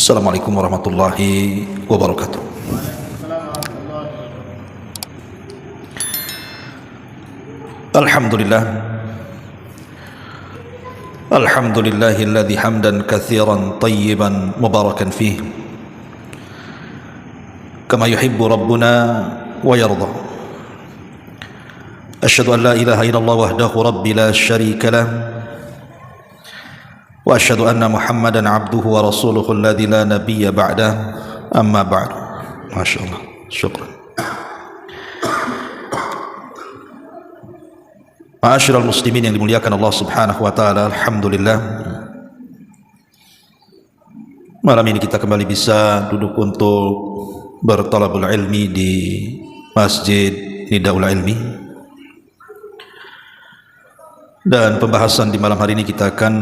Assalamualaikum warahmatullahi wabarakatuh. Alhamdulillah. Alhamdulillahilladzi hamdan katsiran tayyiban mubarakan fih kama yuhibbu rabbuna wa yarda. Asyhadu an la ilaha illallah wahdahu rabbi la syarika lah wa asyhadu anna Muhammadan abduhu wa rasuluhu alladzi la nabiyya ba'dah, amma ba'd. Masyaallah, syukran. Ma'asyiral muslimin yang dimuliakan Allah Subhanahu wa taala, alhamdulillah. Malam ini kita kembali bisa duduk untuk bertalabul ilmi di Masjid Nidaul Ilmi. Dan pembahasan di malam hari ini kita akan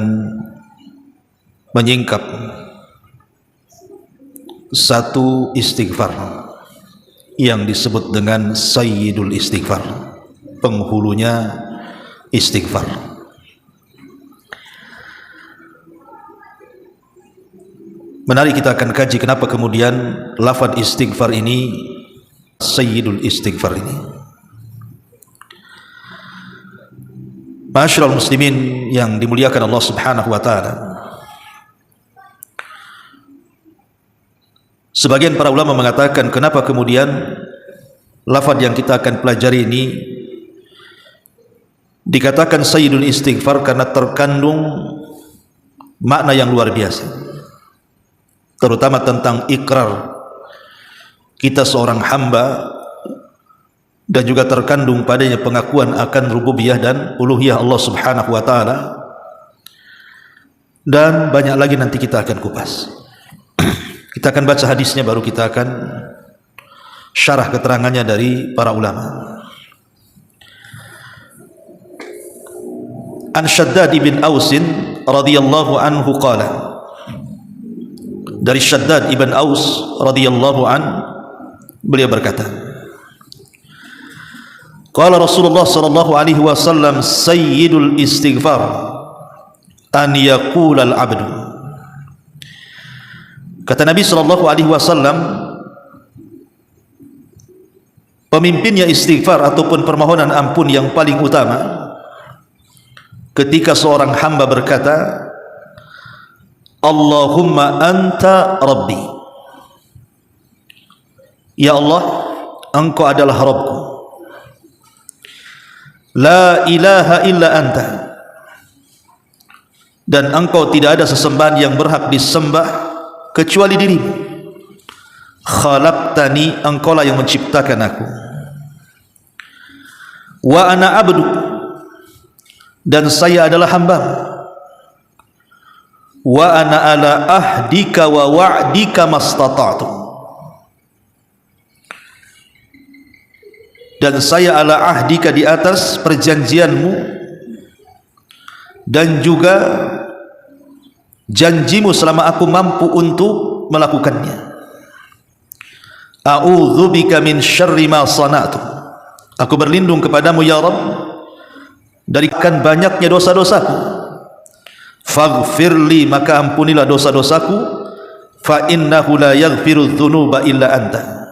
menyingkap satu istighfar yang disebut dengan Sayyidul Istighfar, penghulunya istighfar. Menarik, kita akan kaji kenapa kemudian lafaz istighfar ini Sayyidul Istighfar ini. Ma'asyiral muslimin yang dimuliakan Allah Subhanahu wa taala, sebagian para ulama mengatakan kenapa kemudian lafaz yang kita akan pelajari ini dikatakan Sayyidul Istighfar, karena terkandung makna yang luar biasa, terutama tentang ikrar kita seorang hamba, dan juga terkandung padanya pengakuan akan rububiyah dan uluhiyah Allah Subhanahu wa taala, dan banyak lagi nanti kita akan kupas. Kita akan baca hadisnya, baru kita akan syarah keterangannya dari para ulama. An Shaddad ibn Ausin radhiyallahu anhu qala, dari Shaddad ibn Aus radhiyallahu an, beliau berkata, qala Rasulullah sallallahu alaihi wasallam, sayyidul istighfar an yaqula al-'abdu. Kata Nabi sallallahu alaihi wasallam, pemimpinnya istighfar ataupun permohonan ampun yang paling utama ketika seorang hamba berkata, Allahumma anta rabbi, ya Allah, engkau adalah Rabbku, la ilaha illa anta, dan engkau tidak ada sesembahan yang berhak disembah kecuali dirimu, khalaqtani, engkau lah yang menciptakan aku, wa ana abdu, dan saya adalah hambamu, wa ana ala ahdika wa wa'dika mastata'tu, dan saya ala ahdika, di atas perjanjianmu dan juga janjimu selama aku mampu untuk melakukannya. A'udzubika min syarri ma sana'tu, aku berlindung kepadamu ya Rabb dari kan banyaknya dosa-dosaku. Faghfirli, maka ampunilah dosa-dosaku. Fa innahu la yaghfiru dzunuba illa anta,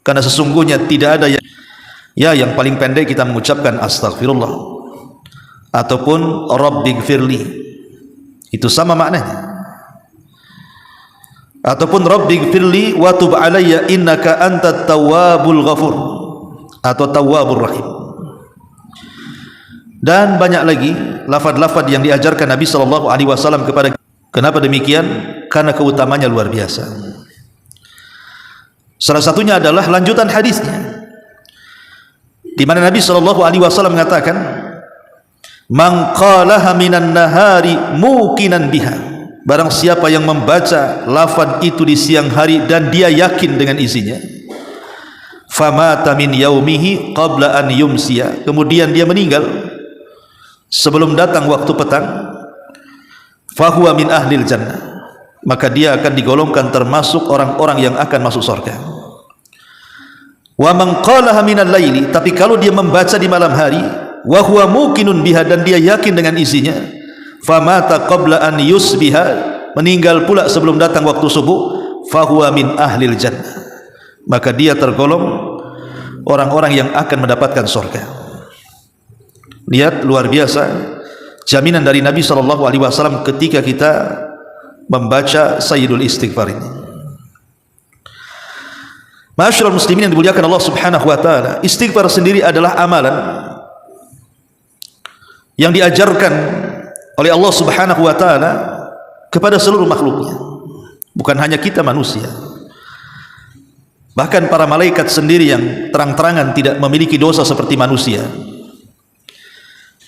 karena sesungguhnya tidak ada yang paling pendek kita mengucapkan astaghfirullah ataupun rabbighfirli, itu sama maknanya, ataupun rabbighfirli wa tub alayya innaka antat tawwabul ghafur atau tawwabur rahim. Dan banyak lagi lafaz-lafaz yang diajarkan Nabi sallallahu alaihi wasallam kepada. Kenapa demikian? Karena keutamanya luar biasa. Salah satunya adalah lanjutan hadisnya, di mana Nabi sallallahu alaihi wasallam mengatakan, man qalaha minan nahari muqinan biha, barang siapa yang membaca lafaz itu di siang hari dan dia yakin dengan isinya, famata min yaumihi qabla an yumsiya, kemudian dia meninggal sebelum datang waktu petang, fahuwa min ahlil jannah, maka dia akan digolongkan termasuk orang-orang yang akan masuk surga. Wa man qalaha minal laili, tapi kalau dia membaca di malam hari, wa huwa muqinun biha, dan dia yakin dengan isinya, famata qabla an yusbiha, meninggal pula sebelum datang waktu subuh, fahuwa min ahlil jannah, maka dia tergolong orang-orang yang akan mendapatkan surga. Lihat, luar biasa jaminan dari Nabi SAW ketika kita membaca Sayyidul Istighfar ini. Ma'asyiral muslimin yang dimuliakan Allah Subhanahu wa taala, istighfar sendiri adalah amalan yang diajarkan oleh Allah Subhanahu wa taala kepada seluruh makhluknya, bukan hanya kita manusia. Bahkan para malaikat sendiri yang terang-terangan tidak memiliki dosa seperti manusia,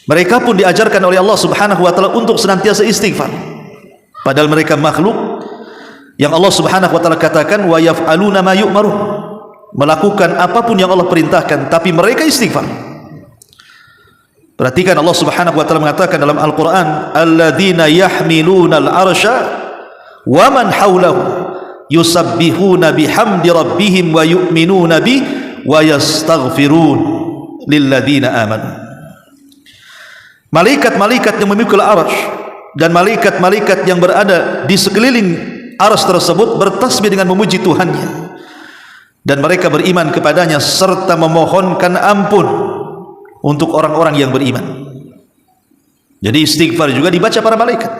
mereka pun diajarkan oleh Allah Subhanahu wa taala untuk senantiasa istighfar, padahal mereka makhluk yang Allah Subhanahu wa taala katakan wa yaf'aluna ma yu'marun, melakukan apapun yang Allah perintahkan, tapi mereka istighfar. Perhatikan, Allah Subhanahu wa taala mengatakan dalam Al-Qur'an, alladzina yahmiluna al-arsya wa man hawlahu yusabbihuna bihamdi rabbihim wa yu'minuna bi wa yastaghfirun lilladzina amanu. Malaikat-malaikat yang memikul arsy dan malaikat-malaikat yang berada di sekeliling arsy tersebut bertasbih dengan memuji Tuhannya, dan mereka beriman kepadanya serta memohonkan ampun untuk orang-orang yang beriman. Jadi istighfar juga dibaca para malaikat.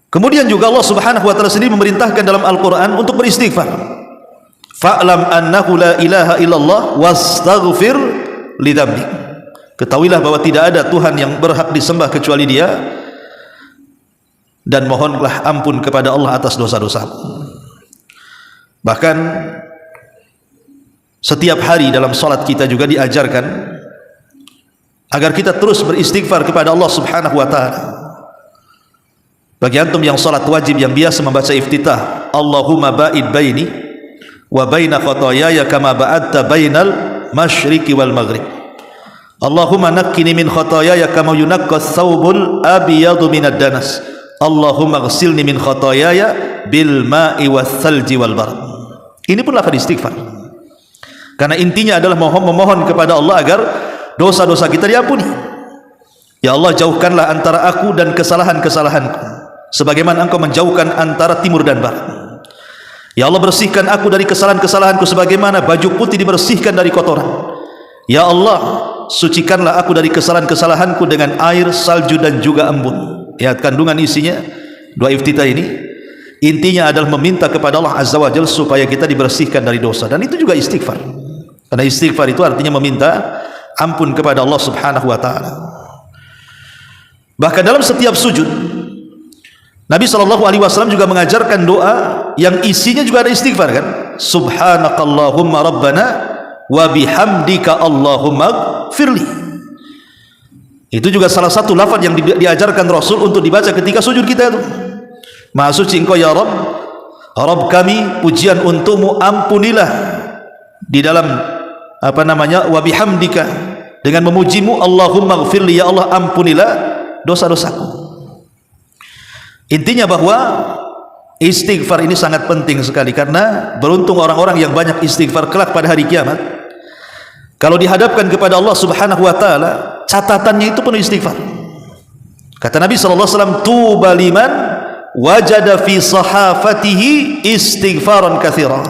Kemudian juga Allah Subhanahu wa taala sendiri memerintahkan dalam Al-Qur'an untuk beristighfar. Fa'lam annahu la ilaha illallah wastaghfir lidzambik. Ketahuilah bahwa tidak ada Tuhan yang berhak disembah kecuali Dia, dan mohonlah ampun kepada Allah atas dosa-dosa. Bahkan setiap hari dalam salat kita juga diajarkan agar kita terus beristighfar kepada Allah Subhanahu wa taala. Bagi antum yang salat wajib yang biasa membaca iftitah, Allahumma ba'id baini wa baina khotoyaya kama ba'adta bainal masyriqi wal maghrib. Allahumma naqqini min khotoyaya kama yunaqqas thawbul abyadu minad danas. Allahumma ghsilni min khotoyaya bil ma'i was salji wal barad. Ini pun lafaz istighfar, karena intinya adalah memohon kepada Allah agar dosa-dosa kita diampuni. Ya Allah, jauhkanlah antara aku dan kesalahan-kesalahanku sebagaimana Engkau menjauhkan antara timur dan barat. Ya Allah, bersihkan aku dari kesalahan-kesalahanku sebagaimana baju putih dibersihkan dari kotoran. Ya Allah, sucikanlah aku dari kesalahan-kesalahanku dengan air, salju dan juga embun. Ya, kandungan isinya doa iftitah ini intinya adalah meminta kepada Allah Azza wa Jalla supaya kita dibersihkan dari dosa, dan itu juga istighfar. Karena istighfar itu artinya meminta ampun kepada Allah Subhanahu wa taala. Bahkan dalam setiap sujud Nabi SAW juga mengajarkan doa yang isinya juga ada istighfar, kan? Subhanakallahumma rabbana wa bihamdika Allahumma firli. Itu juga salah satu lafaz yang diajarkan Rasul untuk dibaca ketika sujud kita itu. Maha suci Engkau ya Rabb, Rabb kami, pujian untukmu, ampunilah di dalam wa bihamdika, dengan memujimu, Allahumma gfirli, ya Allah ampunilah dosa-dosaku. Intinya bahwa istighfar ini sangat penting sekali, karena beruntung orang-orang yang banyak istighfar kelak pada hari kiamat. Kalau dihadapkan kepada Allah Subhanahu wa taala, catatannya itu penuh istighfar. Kata Nabi SAW, tuba liman wajada fi sahafatihi istighfaran katsiran.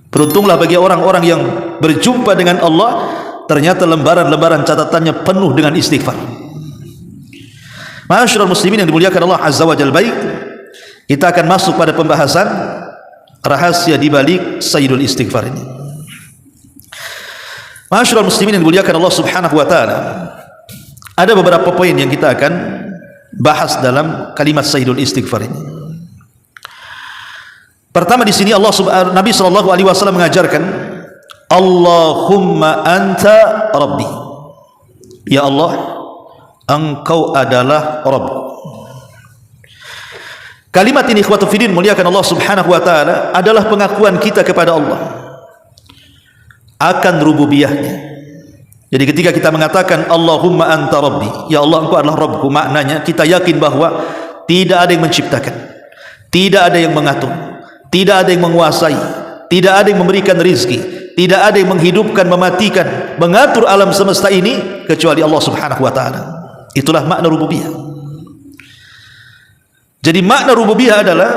Beruntunglah bagi orang-orang yang berjumpa dengan Allah, ternyata lembaran-lembaran catatannya penuh dengan istighfar. Ma'asyiral muslimin yang dimuliakan Allah Azza wa Jalla, baik, kita akan masuk pada pembahasan rahasia di balik Sayyidul Istighfar ini. Ma'asyiral muslimin yang dimuliakan Allah Subhanahu wa taala, ada beberapa poin yang kita akan bahas dalam kalimat Sayyidul Istighfar ini. Pertama, di sini Nabi SAW mengajarkan, Allahumma anta rabbi, ya Allah, Engkau adalah Rabb. Kalimat ini, ikhwatu fiddin, muliakan Allah Subhanahu wa taala, adalah pengakuan kita kepada Allah akan rububiyahnya. Jadi ketika kita mengatakan Allahumma anta rabbi, ya Allah Engkau adalah Rabbku, maknanya kita yakin bahwa tidak ada yang menciptakan, tidak ada yang mengatur, tidak ada yang menguasai, tidak ada yang memberikan rizki, tidak ada yang menghidupkan, mematikan, mengatur alam semesta ini kecuali Allah Subhanahu wa taala. Itulah makna rububiyah. Jadi makna rububiyah adalah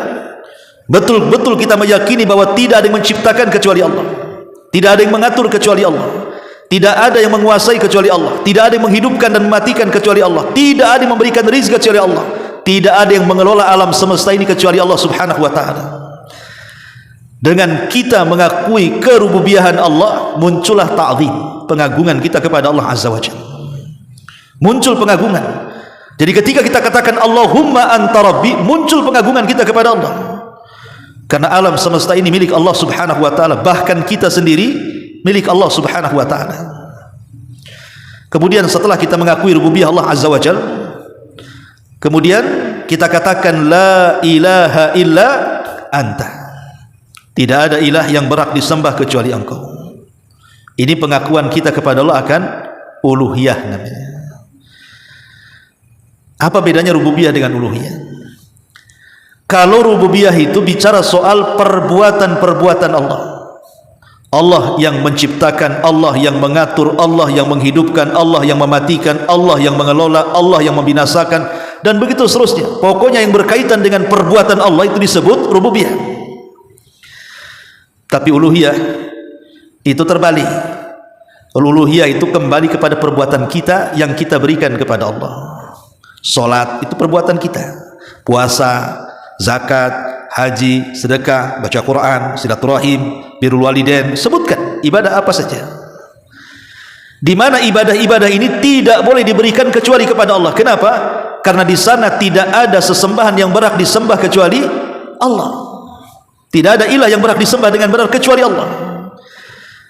betul-betul kita meyakini bahwa tidak ada yang menciptakan kecuali Allah, tidak ada yang mengatur kecuali Allah, tidak ada yang menguasai kecuali Allah, tidak ada yang menghidupkan dan mematikan kecuali Allah, tidak ada yang memberikan rezeki kecuali Allah, tidak ada yang mengelola alam semesta ini kecuali Allah subhanahu wa ta'ala. Dengan kita mengakui kerububiyahan Allah, muncullah ta'zim, pengagungan kita kepada Allah azza wa jalla. Muncul pengagungan. Jadi ketika kita katakan Allahumma anta rabbi, muncul pengagungan kita kepada Allah, karena alam semesta ini milik Allah subhanahu wa ta'ala, bahkan kita sendiri milik Allah subhanahu wa ta'ala. Kemudian setelah kita mengakui rububiyah Allah azza wa jalla, kemudian kita katakan la ilaha illa anta, tidak ada ilah yang berhak disembah kecuali engkau. Ini pengakuan kita kepada Allah akan uluhiyah namanya. Apa bedanya rububiyah dengan uluhiyah? Kalau rububiyah itu bicara soal perbuatan-perbuatan Allah, Allah yang menciptakan, Allah yang mengatur, Allah yang menghidupkan, Allah yang mematikan, Allah yang mengelola, Allah yang membinasakan, dan begitu seterusnya. Pokoknya yang berkaitan dengan perbuatan Allah itu disebut rububiyah. Tapi uluhiyah itu terbalik. Uluhiyah itu kembali kepada perbuatan kita yang kita berikan kepada Allah. Salat itu perbuatan kita, puasa, zakat, haji, sedekah, baca Quran, silaturahim, birrul walidain, sebutkan ibadah apa saja. Di mana ibadah-ibadah ini tidak boleh diberikan kecuali kepada Allah. Kenapa? Karena di sana tidak ada sesembahan yang berhak disembah kecuali Allah. Tidak ada ilah yang berhak disembah dengan benar kecuali Allah.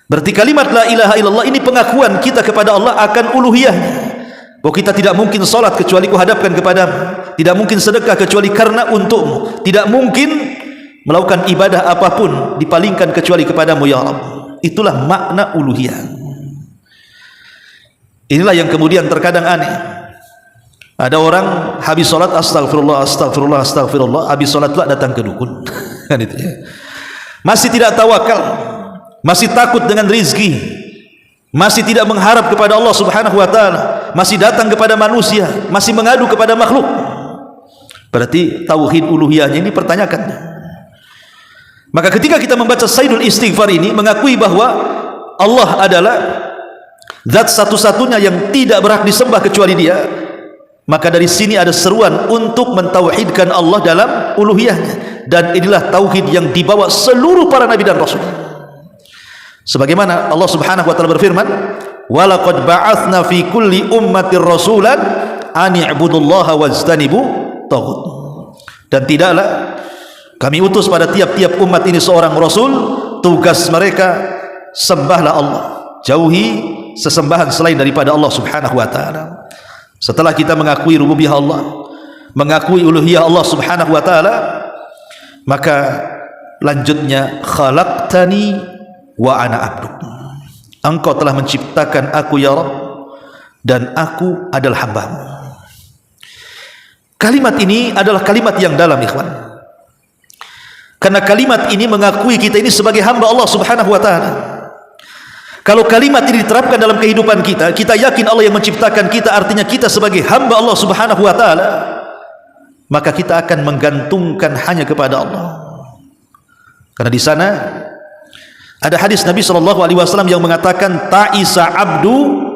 Berarti kalimat la ilaha illallah ini pengakuan kita kepada Allah akan uluhiyahnya. Bahwa kita tidak mungkin salat kecuali kuhadapkan kepadamu, tidak mungkin sedekah kecuali karena untukmu, tidak mungkin melakukan ibadah apapun dipalingkan kecuali kepadamu ya Rabb. Itulah makna uluhiyah. Inilah yang kemudian terkadang aneh. Ada orang habis salat astagfirullah, astagfirullah, astagfirullah, habis salat pula datang ke dukun. Kan itu ya. Masih tidak tawakal, masih takut dengan rezeki, masih tidak mengharap kepada Allah subhanahu wa ta'ala, masih datang kepada manusia, masih mengadu kepada makhluk. Berarti tauhid uluhiyahnya ini pertanyakan. Maka ketika kita membaca Sayyidul Istighfar ini, mengakui bahwa Allah adalah zat satu-satunya yang tidak berhak disembah kecuali Dia, maka dari sini ada seruan untuk mentauhidkan Allah dalam uluhiyahnya. Dan inilah tauhid yang dibawa seluruh para nabi dan rasul. Sebagaimana Allah subhanahu wa ta'ala berfirman, walaqad ba'athna fi kulli ummatir rasulan an i'budullaha wajtanibu taghut. Dan tidaklah kami utus pada tiap-tiap umat ini seorang rasul, tugas mereka sembahlah Allah, jauhi sesembahan selain daripada Allah subhanahu wa ta'ala. Setelah kita mengakui rububiyah Allah, mengakui uluhiyah Allah subhanahu wa ta'ala, maka lanjutnya khalaqtani wa ana abduk, engkau telah menciptakan aku ya Rabb, dan aku adalah hambamu. Kalimat ini adalah kalimat yang dalam, ikhwan, karena kalimat ini mengakui kita ini sebagai hamba Allah subhanahu wa ta'ala. Kalau kalimat ini diterapkan dalam kehidupan kita, kita yakin Allah yang menciptakan kita, artinya kita sebagai hamba Allah subhanahu wa ta'ala, maka kita akan menggantungkan hanya kepada Allah. Karena di sana ada hadis Nabi SAW yang mengatakan ta'isa abdu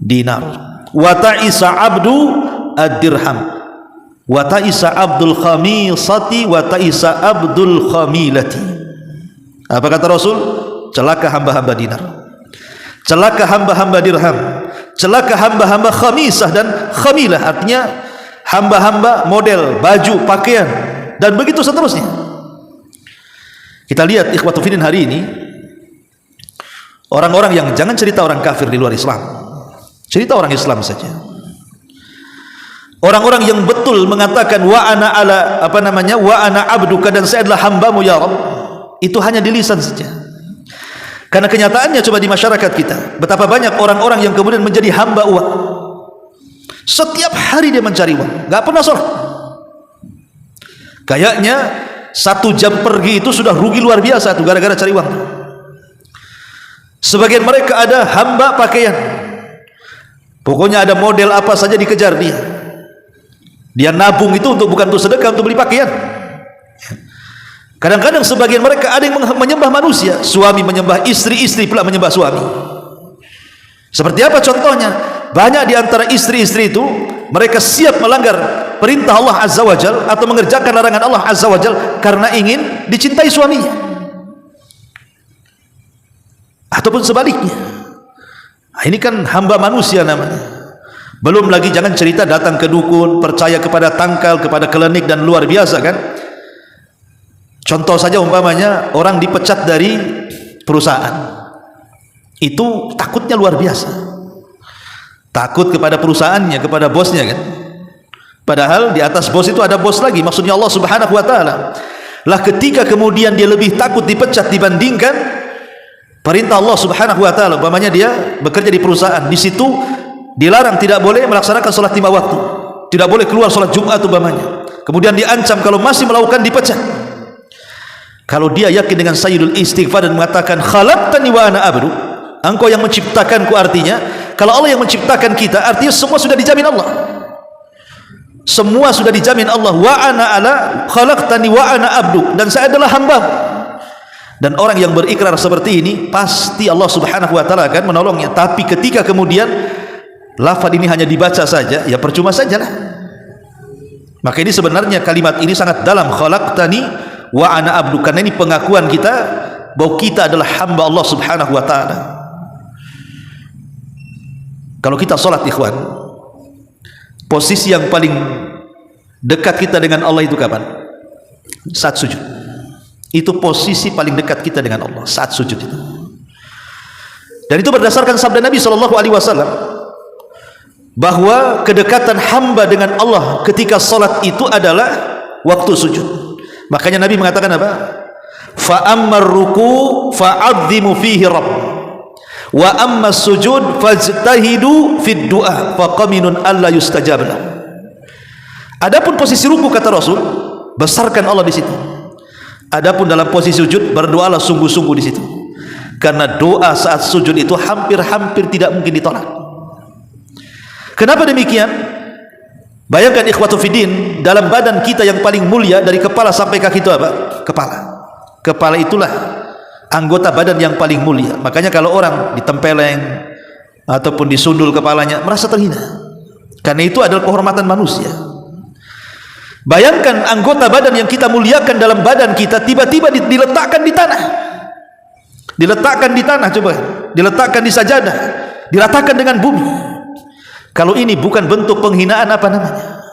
dinar wa ta'isa abdu ad-dirham wa ta'isa abdul khamisati wa ta'isa abdul khamilati. Apa kata Rasul? Celaka hamba-hamba dinar, celaka hamba-hamba dirham, celaka hamba-hamba khamisah dan khamilah, artinya hamba-hamba model baju, pakaian, dan begitu seterusnya. Kita lihat ikhwatu fiddin hari ini, orang-orang yang, jangan cerita orang kafir di luar Islam, cerita orang Islam saja. Orang-orang yang betul mengatakan wa ana ala wa ana abduka, dan saya adalah hambamu ya Rabb, itu hanya di lisan saja. Karena kenyataannya coba di masyarakat kita, betapa banyak orang-orang yang kemudian menjadi hamba uang. Setiap hari dia mencari uang, gak pernah sholat. Kayaknya 1 jam pergi itu sudah rugi luar biasa tuh gara-gara cari uang. Sebagian mereka ada hamba pakaian, pokoknya ada model apa saja dikejar dia. Dia nabung itu bukan untuk sedekah, untuk beli pakaian. Kadang-kadang sebagian mereka ada yang menyembah manusia, suami menyembah istri, istri pula menyembah suami. Seperti apa contohnya? Banyak di antara istri-istri itu mereka siap melanggar perintah Allah Azza wa Jalla atau mengerjakan larangan Allah Azza wa Jalla karena ingin dicintai suaminya, ataupun sebaliknya. Nah, ini kan hamba manusia namanya. Belum lagi jangan cerita datang ke dukun, percaya kepada tangkal, kepada klinik, dan luar biasa kan. Contoh saja umpamanya orang dipecat dari perusahaan, itu takutnya luar biasa, takut kepada perusahaannya, kepada bosnya kan. Padahal di atas bos itu ada bos lagi, maksudnya Allah Subhanahu wa Ta'ala. Lah ketika kemudian dia lebih takut dipecat dibandingkan perintah Allah Subhanahu wa Ta'ala, umpamanya dia bekerja di perusahaan, di situ dilarang, tidak boleh melaksanakan sholat 5 waktu, tidak boleh keluar sholat Jumat umpamanya, kemudian diancam kalau masih melakukan dipecat. Kalau dia yakin dengan sayyidul istighfar dan mengatakan khalaqtani wa ana abdu, engkau yang menciptakanku, artinya kalau Allah yang menciptakan kita, artinya semua sudah dijamin Allah, semua sudah dijamin Allah. Wa ana ala khalaqtani wa ana abdu, dan saya adalah hamba. Dan orang yang berikrar seperti ini pasti Allah Subhanahu wa Ta'ala akan menolongnya. Tapi ketika kemudian lafaz ini hanya dibaca saja, ya percuma sajalah. Maka ini sebenarnya kalimat ini sangat dalam, khalaqtani wa ana abdu, karena ini pengakuan kita bahwa kita adalah hamba Allah Subhanahu wa Ta'ala. Kalau kita sholat ikhwan, posisi yang paling dekat kita dengan Allah itu kapan? Saat sujud. Itu posisi paling dekat kita dengan Allah, saat sujud itu. Dan itu berdasarkan sabda Nabi SAW, bahwa kedekatan hamba dengan Allah ketika sholat itu adalah waktu sujud. Makanya Nabi mengatakan apa? Fa ammar ruku fa'azzimu fihi rabb, wa amma sujud fajtahidu fid du'a fa qaminun alla yustajab lahu. Adapun posisi ruku, kata Rasul, besarkan Allah di situ. Adapun dalam posisi sujud, berdoalah sungguh-sungguh di situ, karena doa saat sujud itu hampir-hampir tidak mungkin ditolak. Kenapa demikian? Bayangkan ikhwatu fiddin, dalam badan kita yang paling mulia dari kepala sampai kaki itu apa? Kepala. Kepala itulah anggota badan yang paling mulia. Makanya kalau orang ditempeleng ataupun disundul kepalanya, merasa terhina, karena itu adalah kehormatan manusia. Bayangkan anggota badan yang kita muliakan dalam badan kita tiba-tiba diletakkan di tanah. Diletakkan di tanah, coba. Diletakkan di sajadah, diratakan dengan bumi. Kalau ini bukan bentuk penghinaan, apa namanya?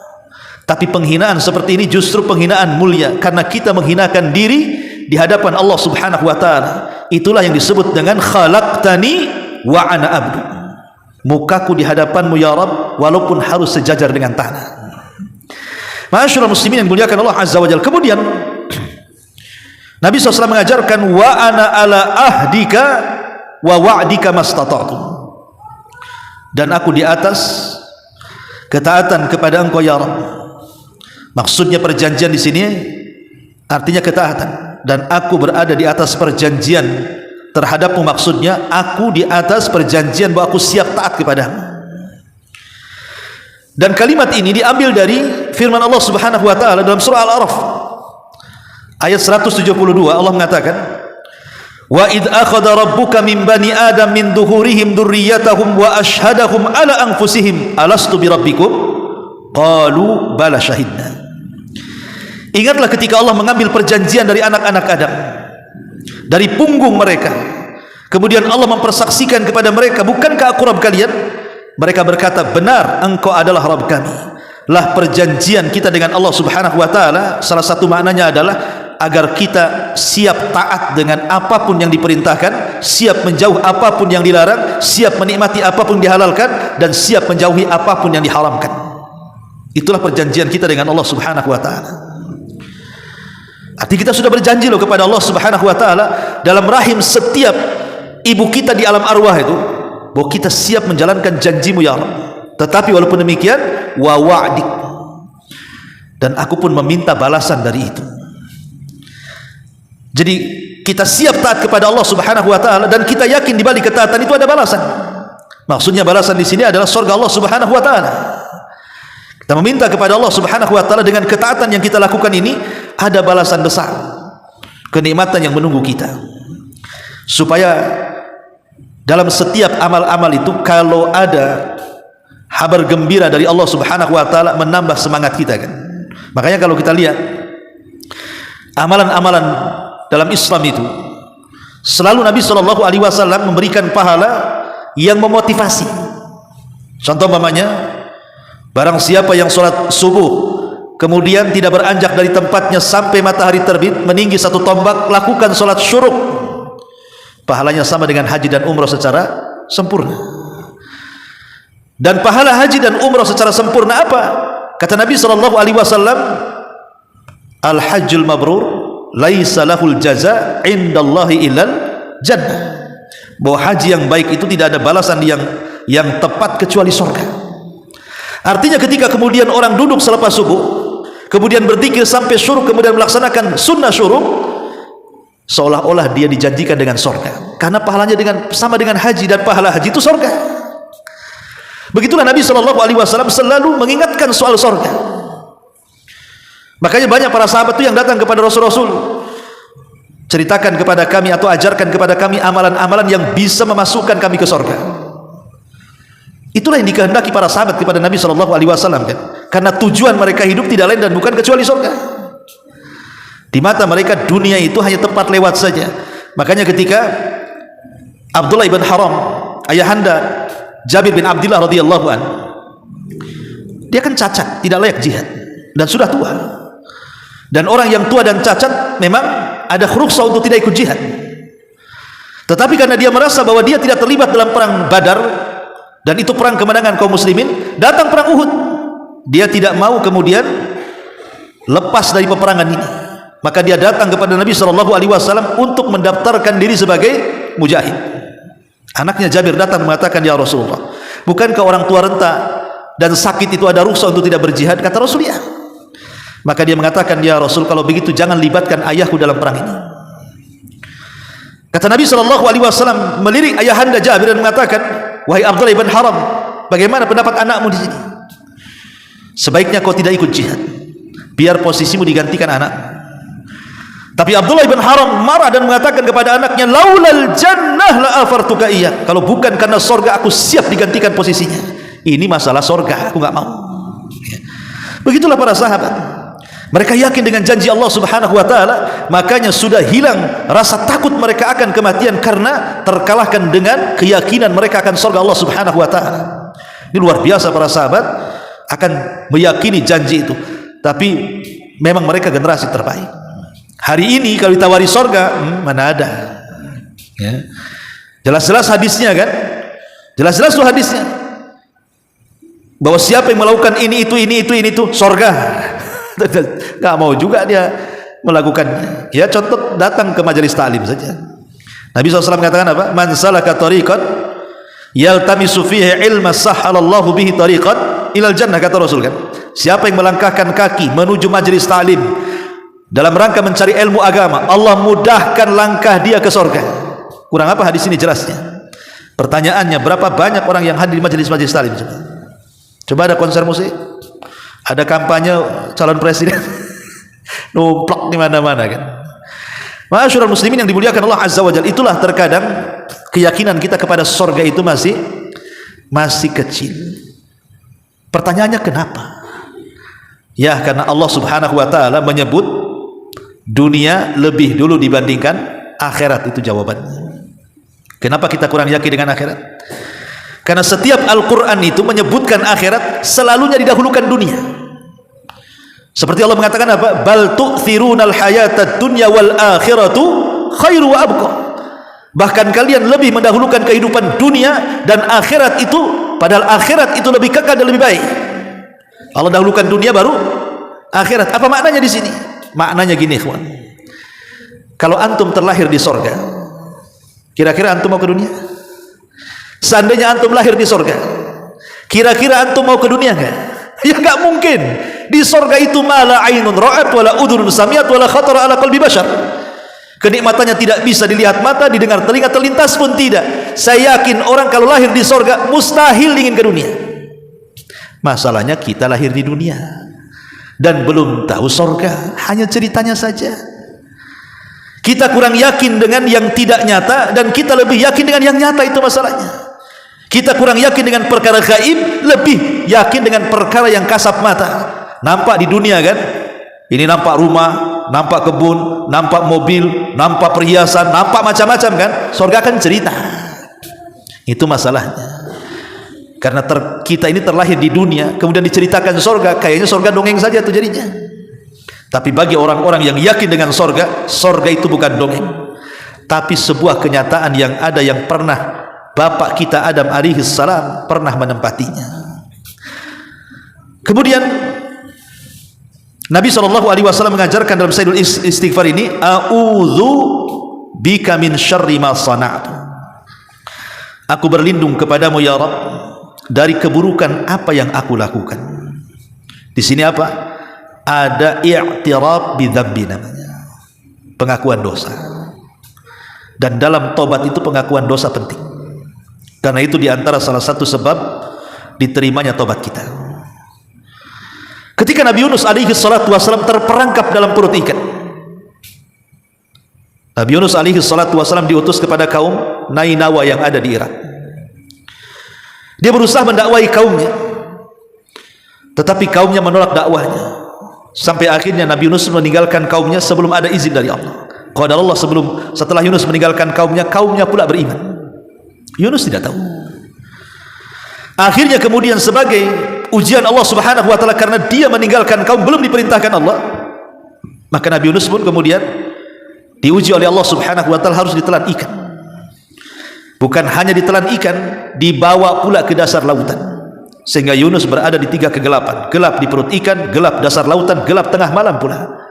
Tapi penghinaan seperti ini justru penghinaan mulia, karena kita menghinakan diri di hadapan Allah Subhanahu wa Ta'ala. Itulah yang disebut dengan khalaqtani wa ana abdu. Mukaku di hadapanmu ya Rabb, walaupun harus sejajar dengan tanah. Ma'asyiral muslimin yang muliakan Allah Azza wa Jalla. Kemudian Nabi SAW mengajarkan wa ana ala ahdika wa wa'dika mastata'tu, dan aku di atas ketaatan kepada engkau ya Rabb. Maksudnya perjanjian di sini artinya ketaatan, dan aku berada di atas perjanjian terhadapmu, maksudnya aku di atas perjanjian bahwa aku siap taat kepadamu. Dan kalimat ini diambil dari firman Allah Subhanahu wa Ta'ala dalam surah Al-A'raf ayat 172. Allah mengatakan, wa id akhadha rabbuka min bani adam min duhurihim dzurriyyatahum wa ashhadahum ala anfusihim alastu birabbikum qalu bala syahidna. Ingatlah ketika Allah mengambil perjanjian dari anak-anak Adam dari punggung mereka, kemudian Allah mempersaksikan kepada mereka, bukankah aku Rabb kalian? Mereka berkata, benar, engkau adalah Rabb kami. Lah perjanjian kita dengan Allah Subhanahu wa Ta'ala, salah satu maknanya adalah agar kita siap taat dengan apapun yang diperintahkan, siap menjauh apapun yang dilarang, siap menikmati apapun yang dihalalkan, dan siap menjauhi apapun yang diharamkan. Itulah perjanjian kita dengan Allah Subhanahu wa Ta'ala. Artinya kita sudah berjanji loh kepada Allah Subhanahu wa Ta'ala dalam rahim setiap ibu kita di alam arwah itu, bahwa kita siap menjalankan janjimu ya Allah. Tetapi walaupun demikian, wa wa'dik, dan aku pun meminta balasan dari itu. Jadi kita siap taat kepada Allah Subhanahu wa Ta'ala, dan kita yakin di balik ketaatan itu ada balasan. Maksudnya balasan di sini adalah surga Allah Subhanahu wa Ta'ala. Kita meminta kepada Allah Subhanahu wa taala dengan ketaatan yang kita lakukan ini ada balasan besar, kenikmatan yang menunggu kita. Supaya dalam setiap amal-amal itu kalau ada kabar gembira dari Allah Subhanahu wa taala menambah semangat kita kan. Makanya kalau kita lihat amalan-amalan dalam Islam itu selalu Nabi Shallallahu alaihi wasallam memberikan pahala yang memotivasi. Contoh umpamanya, barang siapa yang sholat subuh kemudian tidak beranjak dari tempatnya sampai matahari terbit meninggi 1 tombak, lakukan sholat syuruk, pahalanya sama dengan haji dan umrah secara sempurna. Dan pahala haji dan umrah secara sempurna apa? Kata Nabi sallallahu alaihi wasallam, al-hajjul mabrur laisa lahul jaza indallahi illal jannah. Bahwa haji yang baik itu tidak ada balasan yang tepat kecuali surga. Artinya ketika kemudian orang duduk selepas subuh, kemudian berzikir sampai syuruk, kemudian melaksanakan sunnah syuruk, seolah-olah dia dijanjikan dengan surga, karena pahalanya sama dengan haji, dan pahala haji itu surga. Begitulah Nabi Shallallahu alaihi wasallam selalu mengingatkan soal surga. Makanya banyak para sahabat itu yang datang kepada Rasul, ceritakan kepada kami atau ajarkan kepada kami amalan-amalan yang bisa memasukkan kami ke surga. Itulah yang dikehendaki para sahabat kepada Nabi Shallallahu alaihi wasallam kan? Karena tujuan mereka hidup tidak lain dan bukan kecuali surga. Di mata mereka dunia itu hanya tempat lewat saja. Makanya ketika Abdullah ibn Haram, ayahanda Jabir bin Abdullah radhiyallahu an, dia kan cacat, tidak layak jihad dan sudah tua. Dan orang yang tua dan cacat memang ada rukhsah untuk tidak ikut jihad. Tetapi karena dia merasa bahwa dia tidak terlibat dalam perang Badar, dan itu perang kemenangan kaum muslimin, datang perang Uhud, dia tidak mau kemudian lepas dari peperangan ini. Maka dia datang kepada Nabi Shallallahu alaihi wasallam untuk mendaftarkan diri sebagai mujahid. Anaknya Jabir datang mengatakan, ya Rasulullah, bukankah orang tua renta dan sakit itu ada rukhsah untuk tidak berjihad? Kata Rasul, ya. Maka dia mengatakan, ya Rasul, kalau begitu jangan libatkan ayahku dalam perang ini. Kata Nabi Shallallahu alaihi wasallam melirik ayahanda Jabir dan mengatakan, wahai Abdullah ibn Haram, bagaimana pendapat anakmu di sini? Sebaiknya kau tidak ikut jihad, biar posisimu digantikan anak. Tapi Abdullah ibn Haram marah dan mengatakan kepada anaknya, laulal jannah la afartuka iya. Kalau bukan karena surga, aku siap digantikan posisinya. Ini masalah surga, aku nggak mau. Begitulah para sahabat. Mereka yakin dengan janji Allah Subhanahu wa taala, makanya sudah hilang rasa takut mereka akan kematian karena terkalahkan dengan keyakinan mereka akan surga Allah Subhanahu wa taala. Ini luar biasa para sahabat akan meyakini janji itu. Tapi memang mereka generasi terbaik. Hari ini kalau ditawari surga, mana ada? Ya. Jelas-jelas hadisnya kan? Jelas-jelas tuh hadisnya. Bahwa siapa yang melakukan ini itu surga. Gak mau juga dia melakukannya. Ya, contoh datang ke majelis ta'lim saja. Nabi SAW mengatakan apa? Man salaka tariqan yaltamisu fihi ilma sahhalallahu bihi tariqan ilal jannah, kata Rasul kan. Siapa yang melangkahkan kaki menuju majelis ta'lim dalam rangka mencari ilmu agama, Allah mudahkan langkah dia ke surga. Kurang apa hadis ini jelasnya? Pertanyaannya, berapa banyak orang yang hadir di majelis-majelis ta'lim? Coba ada konser musik, ada kampanye calon presiden, numplak di mana-mana kan. Ma'asyiral muslimin yang dimuliakan Allah Azza wa Jalla, itulah terkadang keyakinan kita kepada surga itu masih kecil. Pertanyaannya kenapa? Ya, karena Allah Subhanahu wa taala menyebut dunia lebih dulu dibandingkan akhirat, itu jawabannya. Kenapa kita kurang yakin dengan akhirat? Karena setiap Al-Quran itu menyebutkan akhirat selalunya didahulukan dunia. Seperti Allah mengatakan apa? Bal tu'thirunal hayatad dunya wal akhiratu khairu wa abqa. Bahkan kalian lebih mendahulukan kehidupan dunia dan akhirat itu, padahal akhirat itu lebih kekal dan lebih baik. Allah dahulukan dunia baru akhirat. Apa maknanya di sini? Maknanya gini, ikhwan. Kalau antum terlahir di sorga, kira-kira antum mau ke dunia? Seandainya antum lahir di sorga, kira-kira antum mau ke dunia enggak? Ya enggak mungkin. Di sorga itu mala ainun ra'at wala udhunun sami'at wala khatara ala qalbi bashar. Kenikmatannya tidak bisa dilihat mata, didengar telinga, terlintas pun tidak. Saya yakin orang kalau lahir di sorga mustahil ingin ke dunia. Masalahnya kita lahir di dunia dan belum tahu surga, hanya ceritanya saja. Kita kurang yakin dengan yang tidak nyata dan kita lebih yakin dengan yang nyata, itu masalahnya. Kita kurang yakin dengan perkara gaib, lebih yakin dengan perkara yang kasat mata. Nampak di dunia kan? Ini nampak rumah, nampak kebun, nampak mobil, nampak perhiasan, nampak macam-macam kan? Surga kan cerita. Itu masalahnya. Karena kita ini terlahir di dunia, kemudian diceritakan surga, kayaknya surga dongeng saja itu jadinya. Tapi bagi orang-orang yang yakin dengan surga, surga itu bukan dongeng, tapi sebuah kenyataan yang ada, yang pernah bapak kita Adam alaihi salam pernah menempatinya. Kemudian Nabi SAW mengajarkan dalam Sayyidul Istighfar ini, a'udzu bika min syarri ma sana'tu. Aku berlindung kepadamu ya Rabb dari keburukan apa yang aku lakukan. Di sini apa? Ada i'tiraf bidzambi namanya, pengakuan dosa. Dan dalam tobat itu pengakuan dosa penting. Karena itu diantara salah satu sebab diterimanya tobat kita. Ketika Nabi Yunus alaihi salatu wasallam terperangkap dalam perut ikan, Nabi Yunus alaihi salatu wasallam diutus kepada kaum Nainawa yang ada di Irak. Dia berusaha mendakwai kaumnya, tetapi kaumnya menolak dakwahnya. Sampai akhirnya Nabi Yunus meninggalkan kaumnya sebelum ada izin dari Allah. Qadar Allah, setelah Yunus meninggalkan kaumnya, kaumnya pula beriman. Yunus tidak tahu. Akhirnya kemudian sebagai ujian Allah Subhanahu wa taala, karena dia meninggalkan kaum, belum diperintahkan Allah, maka Nabi Yunus pun kemudian diuji oleh Allah Subhanahu wa taala, harus ditelan ikan. Bukan hanya ditelan ikan, dibawa pula ke dasar lautan. Sehingga Yunus berada di 3 kegelapan, gelap di perut ikan, gelap dasar lautan, gelap tengah malam pula.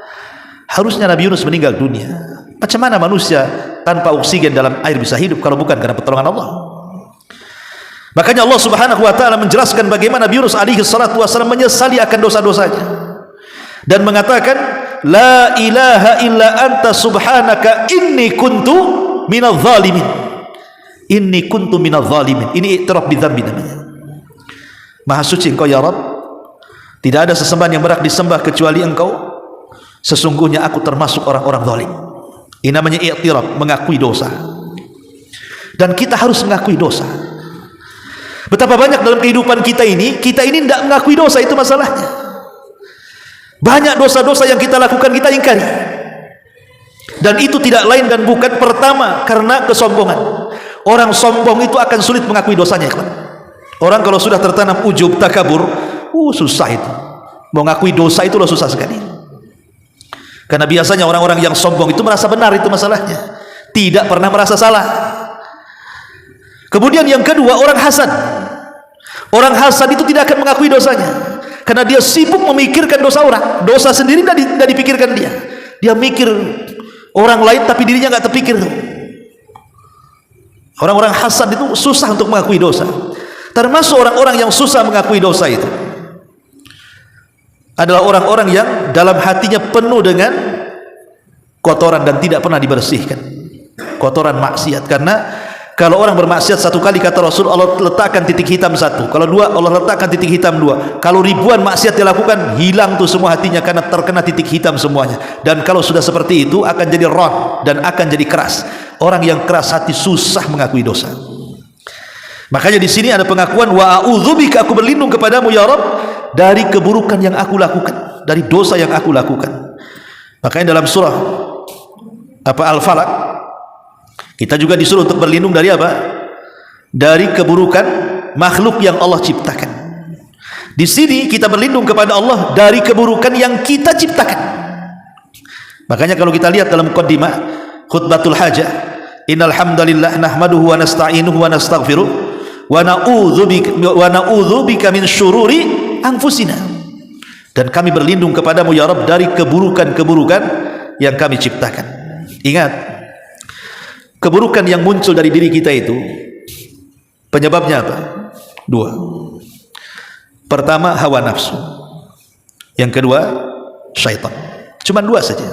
Harusnya Nabi Yunus meninggal dunia. Macam mana manusia tanpa oksigen dalam air bisa hidup kalau bukan karena pertolongan Allah? Makanya Allah Subhanahu wa taala menjelaskan bagaimana Nabi Yunus alaihi salatu wasallam menyesali akan dosa-dosanya dan mengatakan, la ilaha illa anta subhanaka inni kuntu minadh zalimin. Inni kuntu minadh zalimin. Ini i'tiraf bidzambi namanya. Maha suci Engkau ya Rabb, tidak ada sesembahan yang berhak disembah kecuali Engkau, sesungguhnya aku termasuk orang-orang zalim. Ini namanya i'tiraf, mengakui dosa. Dan kita harus mengakui dosa. Betapa banyak dalam kehidupan kita ini tidak mengakui dosa, itu masalahnya. Banyak dosa-dosa yang kita lakukan kita ingkari. Dan itu tidak lain dan bukan, pertama karena kesombongan. Orang sombong itu akan sulit mengakui dosanya, kawan. Orang kalau sudah tertanam ujub, takabur, susah itu. Mau ngakui dosa itu loh susah sekali. Karena biasanya orang-orang yang sombong itu merasa benar, itu masalahnya. Tidak pernah merasa salah. Kemudian yang kedua, orang hasad. Orang hasad itu tidak akan mengakui dosanya, karena dia sibuk memikirkan dosa orang. Dosa sendiri tidak dipikirkan dia. Dia mikir orang lain tapi dirinya nggak terpikir tuh. Orang-orang hasad itu susah untuk mengakui dosa. Termasuk orang-orang yang susah mengakui dosa itu adalah orang-orang yang dalam hatinya penuh dengan kotoran dan tidak pernah dibersihkan, kotoran maksiat. Karena kalau orang bermaksiat satu kali, kata Rasul, Allah letakkan titik hitam satu. Kalau dua, Allah letakkan titik hitam dua. Kalau ribuan maksiat dilakukan, hilang tuh semua hatinya karena terkena titik hitam semuanya. Dan kalau sudah seperti itu akan jadi ron dan akan jadi keras. Orang yang keras hati susah mengakui dosa. Makanya di sini ada pengakuan, wa a'udzubika, aku berlindung kepadamu ya Rabb dari keburukan yang aku lakukan, dari dosa yang aku lakukan. Makanya dalam surah Al-Falaq kita juga disuruh untuk berlindung dari apa? Dari keburukan makhluk yang Allah ciptakan. Di sini kita berlindung kepada Allah dari keburukan yang kita ciptakan. Makanya kalau kita lihat dalam muqaddimah khutbatul hajah, innal hamdalillah nahmaduhu wa nasta'inuhu wa nastaghfiruh wa na'udzu bika min syururi anfusina. Dan kami berlindung kepadamu ya Rabb dari keburukan-keburukan yang kami ciptakan. Ingat, keburukan yang muncul dari diri kita itu penyebabnya apa? 2. Pertama, hawa nafsu. Yang kedua, syaitan. Cuma 2 saja.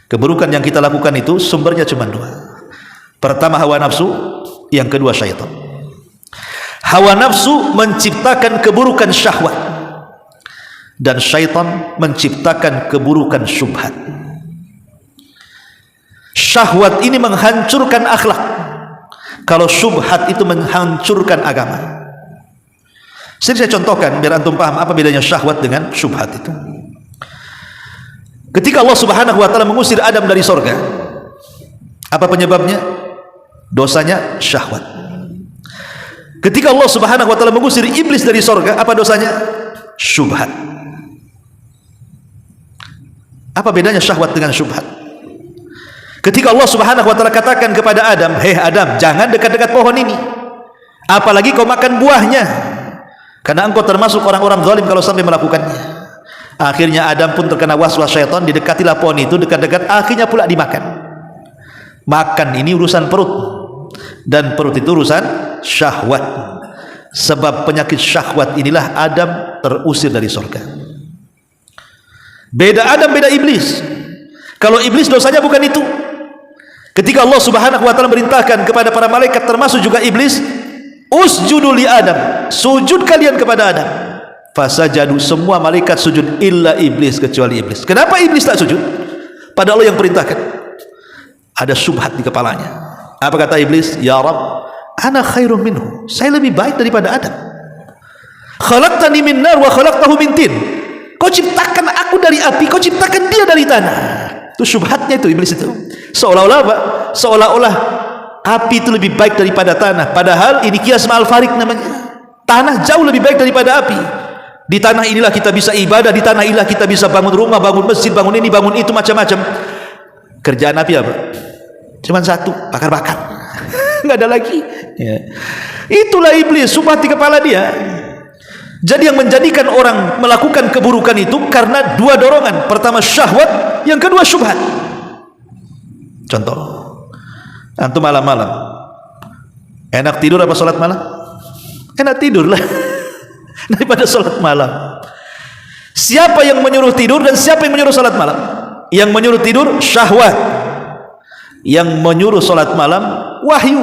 Keburukan yang kita lakukan itu sumbernya cuma 2. Pertama hawa nafsu, yang kedua syaitan. Hawa nafsu menciptakan keburukan syahwat, dan syaitan menciptakan keburukan syubhat. Syahwat ini menghancurkan akhlak, kalau syubhat itu menghancurkan agama. Saya contohkan biar antum paham apa bedanya syahwat dengan syubhat itu. Ketika Allah Subhanahu wa taala mengusir Adam dari sorga, apa penyebabnya? Dosanya syahwat. Ketika Allah Subhanahu wa taala mengusir iblis dari sorga, apa dosanya? Syubhat. Apa bedanya syahwat dengan syubhat? Ketika Allah Subhanahu wa taala katakan kepada Adam, "Hei Adam, jangan dekat-dekat pohon ini, apalagi kau makan buahnya, karena engkau termasuk orang-orang zalim kalau sampai melakukannya." Akhirnya Adam pun terkena waswas syaitan, didekatilah pohon itu dekat-dekat, akhirnya pula dimakan. Makan ini urusan perut, dan perut itu urusan syahwat. Sebab penyakit syahwat inilah Adam terusir dari surga. Beda Adam, beda iblis. Kalau iblis dosanya bukan itu. Ketika Allah Subhanahu wa taala merintahkan kepada para malaikat termasuk juga iblis, usjudu li Adam, sujud kalian kepada Adam. Fasajadu, semua malaikat sujud illa iblis, kecuali iblis. Kenapa iblis tak sujud? Padahal Allah yang perintahkan. Ada syubhat di kepalanya. Apa kata iblis? Ya Rabb, ana khairum minhu, saya lebih baik daripada Adam. Khalaqtani min nar wa khalaqtahu min tin. Kau ciptakan aku dari api, kau ciptakan dia dari tanah. Itu syubhatnya itu iblis itu. Seolah-olah apa? Seolah-olah api itu lebih baik daripada tanah. Padahal ini kias ma'al farik namanya. Tanah jauh lebih baik daripada api. Di tanah inilah kita bisa ibadah, di tanah inilah kita bisa bangun rumah, bangun masjid, bangun ini, bangun itu, macam-macam. Kerjaan api apa? Cuman satu, bakar-bakar. Nggak ada lagi. Ya. Itulah iblis, syubhat di kepala dia. Jadi yang menjadikan orang melakukan keburukan itu karena dua dorongan. Pertama syahwat, yang kedua syubhat. Contoh, antum malam-malam enak tidur apa sholat malam? Enak tidur lah daripada sholat malam. Siapa yang menyuruh tidur dan siapa yang menyuruh sholat malam? Yang menyuruh tidur syahwat, yang menyuruh sholat malam wahyu.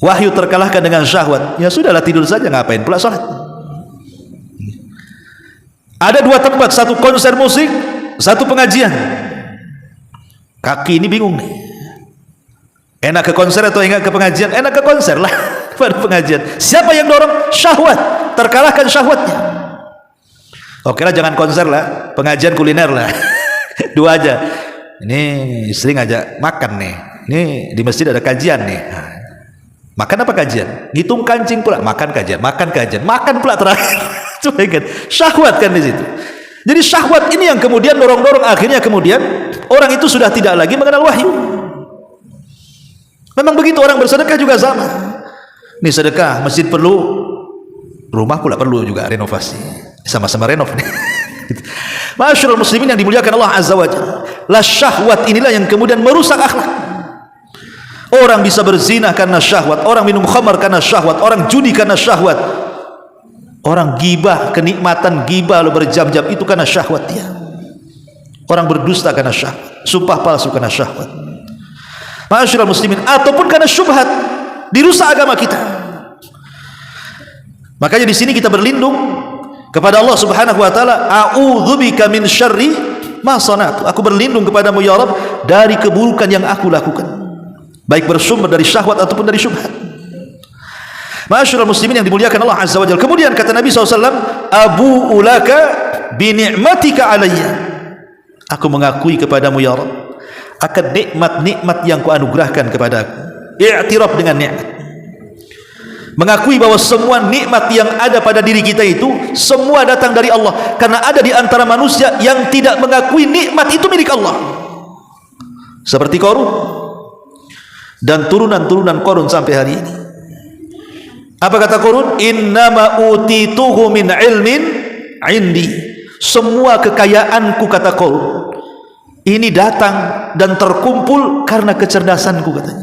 Wahyu terkalahkan dengan syahwat, ya sudahlah tidur saja, ngapain pula sholat. Ada dua tempat, satu konser musik, satu pengajian. Kaki ini bingung nih, enak ke konser atau enggak ke pengajian? Enak ke konser lah pada pengajian. Siapa yang dorong? Syahwat, terkalahkan syahwatnya. Oke lah, jangan konser lah, pengajian kuliner lah. Dua aja. Ini istri ngajak makan nih, ini di masjid ada kajian nih. Makan apa kajian? Ngitung kancing pula, makan kajian, makan pula terakhir. Coba ingat, syahwat kan di situ. Jadi syahwat ini yang kemudian dorong-dorong, akhirnya kemudian orang itu sudah tidak lagi mengenal wahyu. Memang begitu, orang bersedekah juga sama. Nih sedekah, masjid perlu, rumah pula perlu juga renovasi. Sama-sama renov nih. Masyaallah muslimin yang dimuliakan Allah Azza wa Jalla. Lah syahwat inilah yang kemudian merusak akhlak. Orang bisa berzina karena syahwat, orang minum khamar karena syahwat, orang judi karena syahwat, orang gibah, kenikmatan gibah lo berjam-jam itu karena syahwat dia. Orang berdusta karena syahwat, sumpah palsu karena syahwat. Masyaallah muslimin, ataupun karena syubhat, dirusak agama kita. Makanya di sini kita berlindung kepada Allah Subhanahu wa taala, a'udzubika min syarri ma sana'tu. Aku berlindung kepadamu ya Rabb dari keburukan yang aku lakukan, baik bersumber dari syahwat ataupun dari syubhat. Masyaallah muslimin yang dimuliakan Allah Azza wa Jalla. Kemudian kata Nabi SAW, abu'u laka bi ni'matika alayya. Aku mengakui kepadamu ya Rabb akan nikmat-nikmat yang kau anugerahkan kepadaku. I'tiraf dengan nikmat, mengakui bahwa semua nikmat yang ada pada diri kita itu semua datang dari Allah, karena ada di antara manusia yang tidak mengakui nikmat itu milik Allah, seperti Qarun dan turunan-turunan Qarun sampai hari ini. Apa kata Qarun? Innama utituhu min ilmin indi. Semua kekayaanku, kata Qarun, ini datang dan terkumpul karena kecerdasanku, katanya.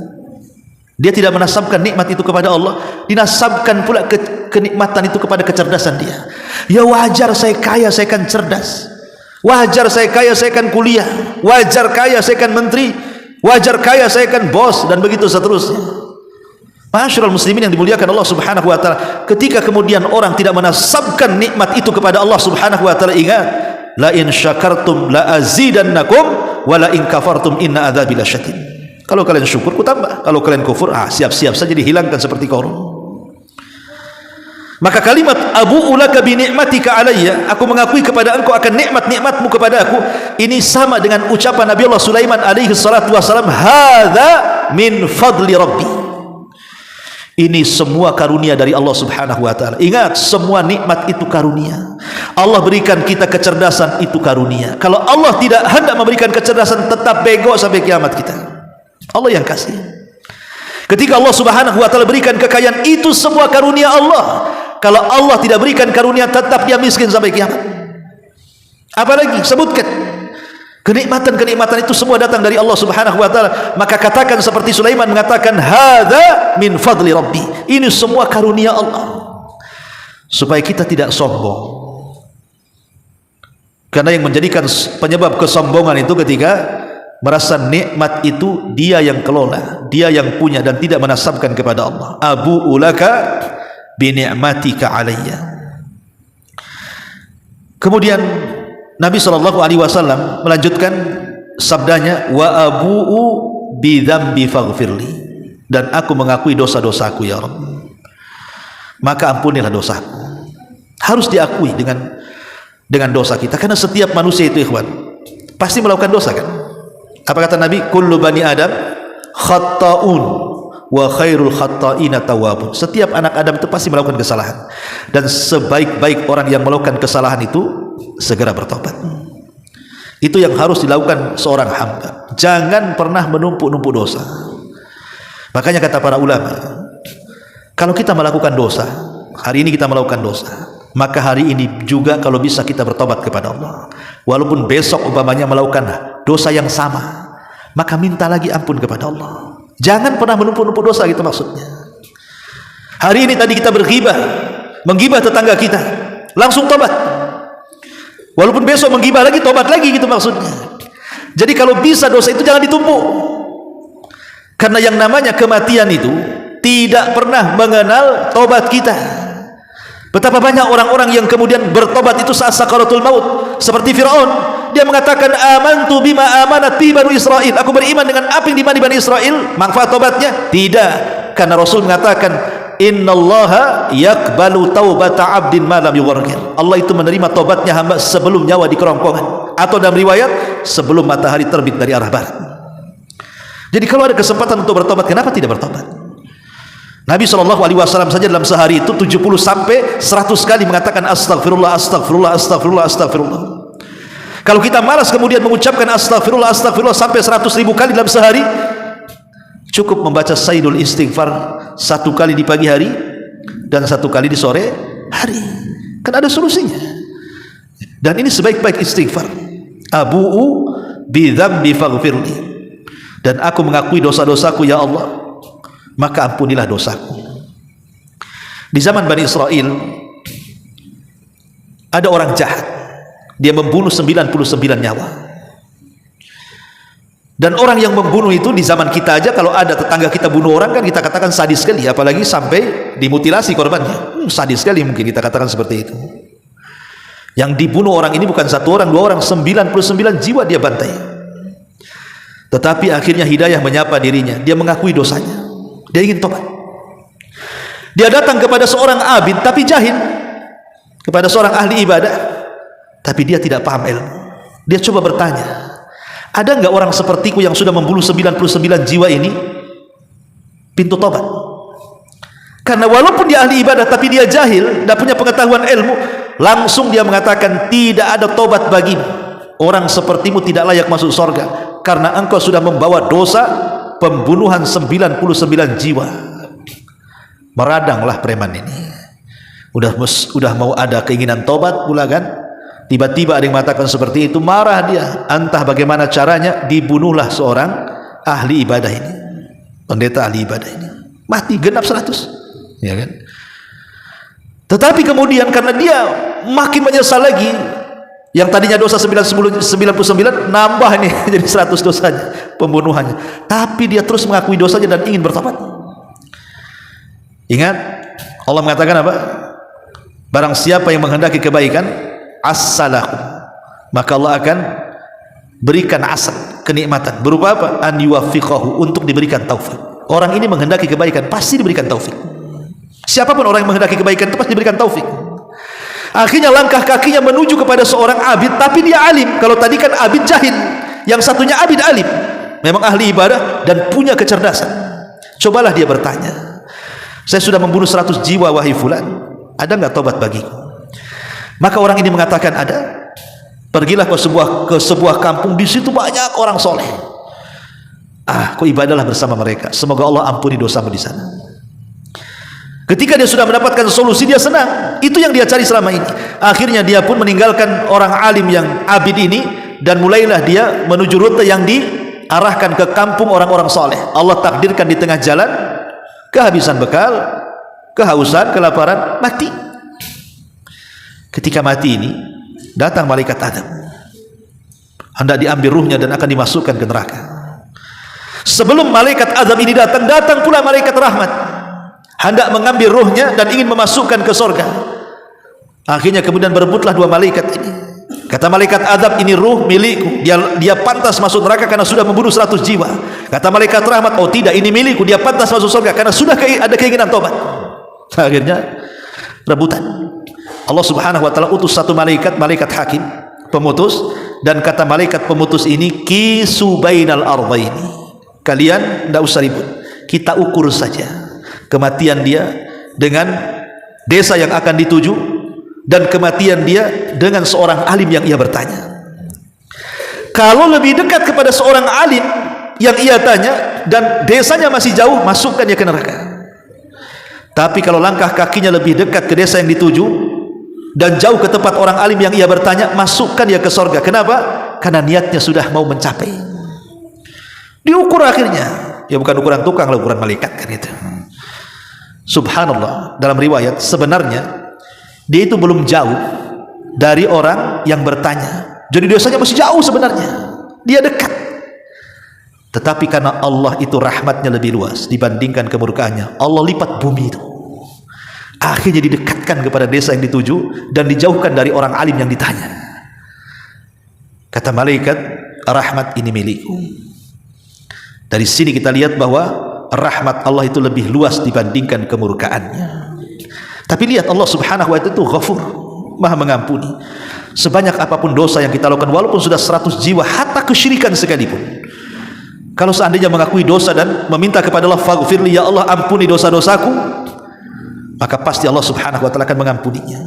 Dia tidak menasabkan nikmat itu kepada Allah, dinasabkan pula kenikmatan itu kepada kecerdasan dia. Ya wajar saya kaya, saya akan cerdas. Wajar saya kaya, saya akan kuliah. Wajar kaya, saya akan menteri. Wajar kaya, saya akan bos, dan begitu seterusnya. Ma'asyiral muslimin yang dimuliakan Allah Subhanahu wa taala, ketika kemudian orang tidak menasabkan nikmat itu kepada Allah Subhanahu wa taala, ingat, la in syakartum la azidannakum wa la in kafartum inna adzabi lasyadid. Kalau kalian syukur ku tambah, kalau kalian kufur siap-siap saja dihilangkan seperti korun. Maka kalimat abu'u laka bi ni'matika alayya, aku mengakui kepada engkau akan nikmat-nikmatmu kepada aku, ini sama dengan ucapan Nabi Allah Sulaiman alaihi salatu wasalam, hadza min fadli rabbi. Ini semua karunia dari Allah Subhanahu wa taala. Ingat, semua nikmat itu karunia. Allah berikan kita kecerdasan, itu karunia. Kalau Allah tidak hendak memberikan kecerdasan, tetap bego sampai kiamat kita. Allah yang kasih. Ketika Allah Subhanahu wa taala berikan kekayaan, itu semua karunia Allah. Kalau Allah tidak berikan karunia, tetap dia miskin sampai kiamat. Apalagi sebutkan. Kenikmatan-kenikmatan itu semua datang dari Allah Subhanahu wa taala. Maka katakan seperti Sulaiman mengatakan, hadza min fadli rabbi. Ini semua karunia Allah. Supaya kita tidak sombong. Karena yang menjadikan penyebab kesombongan itu ketika merasa nikmat itu dia yang kelola, dia yang punya, dan tidak menasabkan kepada Allah. Abu'u laka bi ni'matika alayya. Kemudian Nabi SAW melanjutkan sabdanya, wa abu'u bi dzambi faghfirli, dan aku mengakui dosa-dosaku ya Rabb, maka ampunilah dosaku. Harus diakui dengan dosa kita, karena setiap manusia itu ikhwan pasti melakukan dosa kan. Apa kata Nabi? Kullu bani Adam khatta'un wa khairul khatta'ina tawwabun. Setiap anak Adam itu pasti melakukan kesalahan, dan sebaik-baik orang yang melakukan kesalahan itu segera bertobat. Itu yang harus dilakukan seorang hamba. Jangan pernah menumpuk-numpuk dosa. Makanya kata para ulama, kalau kita melakukan dosa, hari ini kita melakukan dosa, maka hari ini juga kalau bisa kita bertobat kepada Allah. Walaupun besok umpamanya melakukan dosa yang sama, maka minta lagi ampun kepada Allah. Jangan pernah menumpuk-numpuk dosa, gitu maksudnya. Hari ini tadi kita berghibah, menggibah tetangga kita, langsung tobat. Walaupun besok menggibah lagi, tobat lagi, gitu maksudnya. Jadi kalau bisa dosa itu jangan ditumpuk. Karena yang namanya kematian itu tidak pernah mengenal tobat kita. Betapa banyak orang-orang yang kemudian bertobat itu saat sakaratul maut, seperti Firaun. Dia mengatakan amantu bima amanat bi Bani Israil, aku beriman dengan apa yang dimani Bani Israel. Manfaat tobatnya? Tidak. Karena Rasul mengatakan innallaha yakbalu taubata abdin ma lam yughargir. Allah itu menerima tobatnya hamba sebelum nyawa di kerongkongan, atau dalam riwayat sebelum matahari terbit dari arah barat. Jadi kalau ada kesempatan untuk bertobat, kenapa tidak bertobat? Nabi SAW saja dalam sehari itu 70 sampai 100 kali mengatakan astagfirullah, astagfirullah, astagfirullah, astagfirullah. Kalau kita malas kemudian mengucapkan astagfirullah, astagfirullah sampai 100.000 kali dalam sehari, cukup membaca sayyidul istighfar 1 kali di pagi hari dan 1 kali di sore hari. Kan ada solusinya. Dan ini sebaik-baik istighfar. Abu'u bi dzambi faghfirli, dan aku mengakui dosa-dosaku ya Allah, maka ampunilah dosaku. Di zaman Bani Israel ada orang jahat, dia membunuh 99 nyawa. Dan orang yang membunuh itu di zaman kita aja, kalau ada tetangga kita bunuh orang, kan kita katakan sadis sekali, apalagi sampai dimutilasi korbannya. Sadis sekali mungkin kita katakan seperti itu. Yang dibunuh orang ini bukan 1 orang, 2 orang, 99 jiwa dia bantai. Tetapi akhirnya hidayah menyapa dirinya, dia mengakui dosanya, dia ingin tobat. Dia datang kepada seorang abid tapi jahil, kepada seorang ahli ibadah, tapi dia tidak paham ilmu. Dia coba bertanya, ada enggak orang sepertiku yang sudah membunuh 99 jiwa ini pintu tobat? Karena walaupun dia ahli ibadah tapi dia jahil, tidak punya pengetahuan ilmu, langsung dia mengatakan tidak ada tobat bagimu. Orang sepertimu tidak layak masuk surga, karena engkau sudah membawa dosa pembunuhan 99 jiwa. Meradanglah preman ini. Udah mau ada keinginan tobat pula kan, tiba-tiba ada yang mengatakan seperti itu, marah dia. Entah bagaimana caranya, dibunuhlah seorang ahli ibadah ini, pendeta ahli ibadah ini, mati genap 100, ya kan. Tetapi kemudian karena dia makin menyesal lagi, yang tadinya dosa 99 nambah ini jadi 100 dosanya, pembunuhannya. Tapi dia terus mengakui dosanya dan ingin bertobat. Ingat, Allah mengatakan apa? Barang siapa yang menghendaki kebaikan, as-salahu, maka Allah akan berikan asal, kenikmatan. Berupa apa? An yuwaffiqahu, untuk diberikan taufik. Orang ini menghendaki kebaikan, pasti diberikan taufik. Siapapun orang yang menghendaki kebaikan itu pasti diberikan taufik. Akhirnya langkah kakinya menuju kepada seorang abid, tapi dia alim. Kalau tadi kan abid jahil, yang satunya abid alim, memang ahli ibadah dan punya kecerdasan. Cobalah dia bertanya, saya sudah membunuh 100 jiwa wahai fulan, ada enggak tobat bagiku? Maka orang ini mengatakan ada. Pergilah ke sebuah kampung, di situ banyak orang soleh. Kau ibadahlah bersama mereka, semoga Allah ampuni dosamu di sana. Ketika dia sudah mendapatkan solusi, dia senang. Itu yang dia cari selama ini. Akhirnya dia pun meninggalkan orang alim yang abid ini, dan mulailah dia menuju rute yang diarahkan ke kampung orang-orang soleh. Allah takdirkan di tengah jalan kehabisan bekal, kehausan, kelaparan, mati. Ketika mati ini, datang malaikat Adam, hendak diambil ruhnya dan akan dimasukkan ke neraka. Sebelum malaikat Adam ini datang pula malaikat rahmat, hendak mengambil ruhnya dan ingin memasukkan ke surga. Akhirnya kemudian berebutlah dua malaikat ini. Kata malaikat Adam, ini ruh milikku, dia pantas masuk neraka karena sudah membunuh 100 jiwa. Kata malaikat rahmat, oh tidak, ini milikku, dia pantas masuk surga karena sudah ada keinginan tobat. Akhirnya rebutan. Allah subhanahu wa ta'ala utus satu malaikat, malaikat hakim, pemutus, dan kata malaikat pemutus ini, kisu bainal ardaini, kalian tidak usah ribut, kita ukur saja kematian dia dengan desa yang akan dituju, dan kematian dia dengan seorang alim yang ia bertanya. Kalau lebih dekat kepada seorang alim yang ia tanya dan desanya masih jauh, masukkan dia ke neraka. Tapi kalau langkah kakinya lebih dekat ke desa yang dituju dan jauh ke tempat orang alim yang ia bertanya, masukkan dia ke surga. Kenapa? Karena niatnya sudah mau mencapai. Diukur akhirnya, ya bukan ukuran tukang, ukuran malaikat kan itu. Subhanallah, dalam riwayat sebenarnya dia itu belum jauh dari orang yang bertanya. Jadi dosanya masih jauh sebenarnya, dia dekat. Tetapi karena Allah itu rahmatnya lebih luas dibandingkan kemurkaannya, Allah lipat bumi itu. Akhirnya didekatkan kepada desa yang dituju dan dijauhkan dari orang alim yang ditanya. Kata malaikat rahmat, ini milikku. Dari sini kita lihat bahwa rahmat Allah itu lebih luas dibandingkan kemurkaannya. Tapi lihat, Allah subhanahu wa ta'ala itu ghafur, maha mengampuni. Sebanyak apapun dosa yang kita lakukan, walaupun sudah 100 jiwa, hatta kesyirikan sekalipun, kalau seandainya mengakui dosa dan meminta kepada Allah, faghfirli, ya Allah ampuni dosa-dosaku, maka pasti Allah subhanahu wa ta'ala akan mengampuninya.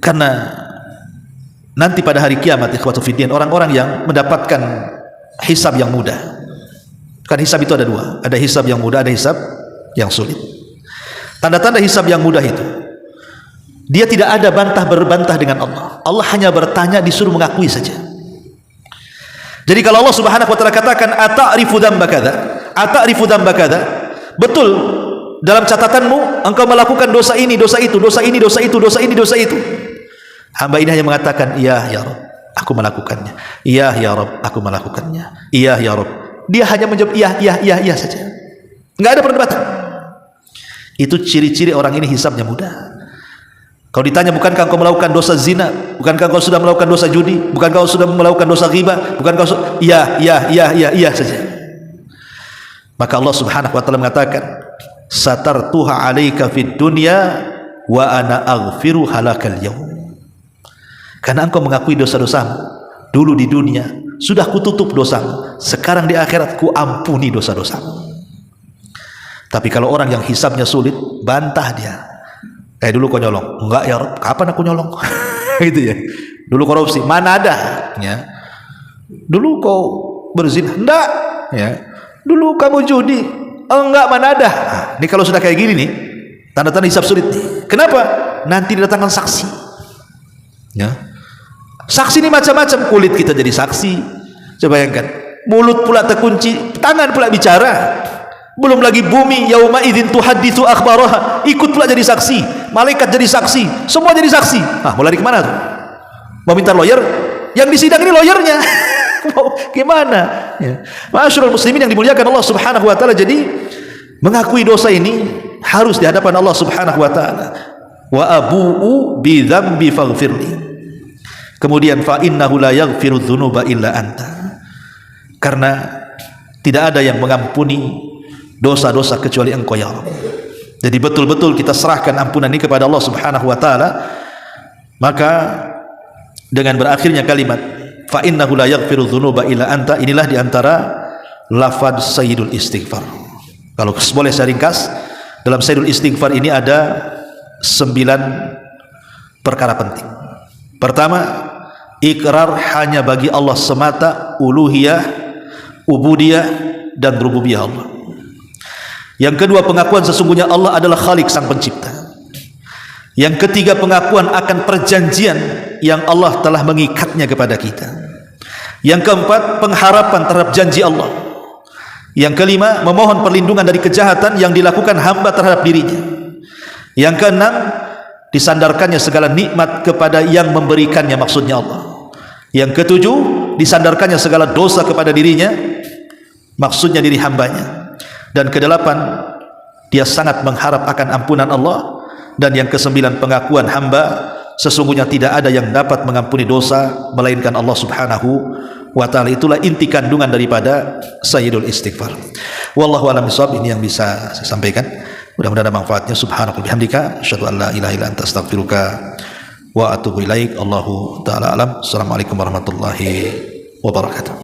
Karena nanti pada hari kiamat, ikhwatu fiddin, orang-orang yang mendapatkan hisab yang mudah, kan hisab itu ada dua, ada hisab yang mudah, ada hisab yang sulit. Tanda-tanda hisab yang mudah itu, dia tidak ada berbantah dengan Allah. Allah hanya bertanya, disuruh mengakui saja. Jadi kalau Allah subhanahu wa ta'ala katakan, ata'rifu dzamba kadza, ata'rifu dzamba kadza, betul dalam catatanmu engkau melakukan dosa ini, dosa itu, dosa ini, dosa itu, dosa ini, dosa itu. Hamba ini hanya mengatakan, iya ya Rabb, aku melakukannya. Iya ya Rabb, aku melakukannya. Iya ya Rabb. Dia hanya menjawab iya saja. Enggak ada perdebatan. Itu ciri-ciri orang ini hisabnya mudah. Kalau ditanya, bukankah engkau melakukan dosa zina? Bukankah engkau sudah melakukan dosa judi? Bukankah engkau sudah melakukan dosa ghibah? Bukankah iya saja. Maka Allah subhanahu wa ta'ala mengatakan, satartuha alaika fid dunya wa ana aghfiru halakal yaum. Karena engkau mengakui dosa-dosamu dulu di dunia, sudah kututup dosamu. Sekarang di akhirat ku ampuni dosa-dosamu. Tapi kalau orang yang hisabnya sulit, bantah dia. Dulu kau nyolong. Enggak ya Rabb, kapan aku nyolong? Gitu ya. Dulu korupsi, mana ada? Ya. Dulu kau berzina, enggak. Ya. Dulu kamu judi, enggak, mana ada? Nah, ini kalau sudah kayak gini nih, tanda-tanda hisab sulit nih. Kenapa? Nanti didatangkan saksi. Ya. Saksi ini macam-macam, kulit kita jadi saksi. Coba bayangkan, mulut pula terkunci, tangan pula bicara. Belum lagi bumi, yauma idzin tuhadditsu akhbaraha, ikut pula jadi saksi, malaikat jadi saksi, semua jadi saksi. Mau lari kemana tuh? Mau minta lawyer? Yang disidang ini lawyernya. Mau gimana? Ya. Ma'asyiral muslimin yang dimuliakan Allah subhanahu wa ta'ala, jadi mengakui dosa ini harus di hadapan Allah Subhanahu wa taala. Wa abu'u bi dzambi faghfirli. Kemudian fa innahu la yaghfiru dzunuba illa anta. Karena tidak ada yang mengampuni dosa-dosa kecuali Engkau ya Allah. Jadi betul-betul kita serahkan ampunan ini kepada Allah Subhanahu wa taala. Maka dengan berakhirnya kalimat fa innahu la yaghfiru dzunuba illa anta, inilah diantara lafaz sayyidul istighfar. Kalau boleh saya ringkas, dalam sayyidul istighfar ini ada 9 perkara penting. Pertama, ikrar hanya bagi Allah semata, uluhiyah, ubudiyah dan rububiyah Allah. Yang kedua, pengakuan sesungguhnya Allah adalah Khalik, sang pencipta. Yang ketiga, pengakuan akan perjanjian yang Allah telah mengikatnya kepada kita. Yang keempat, pengharapan terhadap janji Allah. Yang kelima, memohon perlindungan dari kejahatan yang dilakukan hamba terhadap dirinya. Yang keenam, disandarkannya segala nikmat kepada yang memberikannya, maksudnya Allah. Yang ketujuh, disandarkannya segala dosa kepada dirinya, maksudnya diri hambanya. Dan kedelapan, dia sangat mengharap akan ampunan Allah. Dan yang kesembilan, pengakuan hamba sesungguhnya tidak ada yang dapat mengampuni dosa melainkan Allah Subhanahu wa ta'ala. Itulah inti kandungan daripada sayyidul istighfar. Wallahu a'lam bishawab. Ini yang bisa saya sampaikan, mudah-mudahan ada manfaatnya. Subhanaka bihamdika asyhadu an la ilaha illa anta astaghfiruka wa atubu ilaik. Allahu ta'ala alam. Assalamualaikum warahmatullahi wabarakatuh.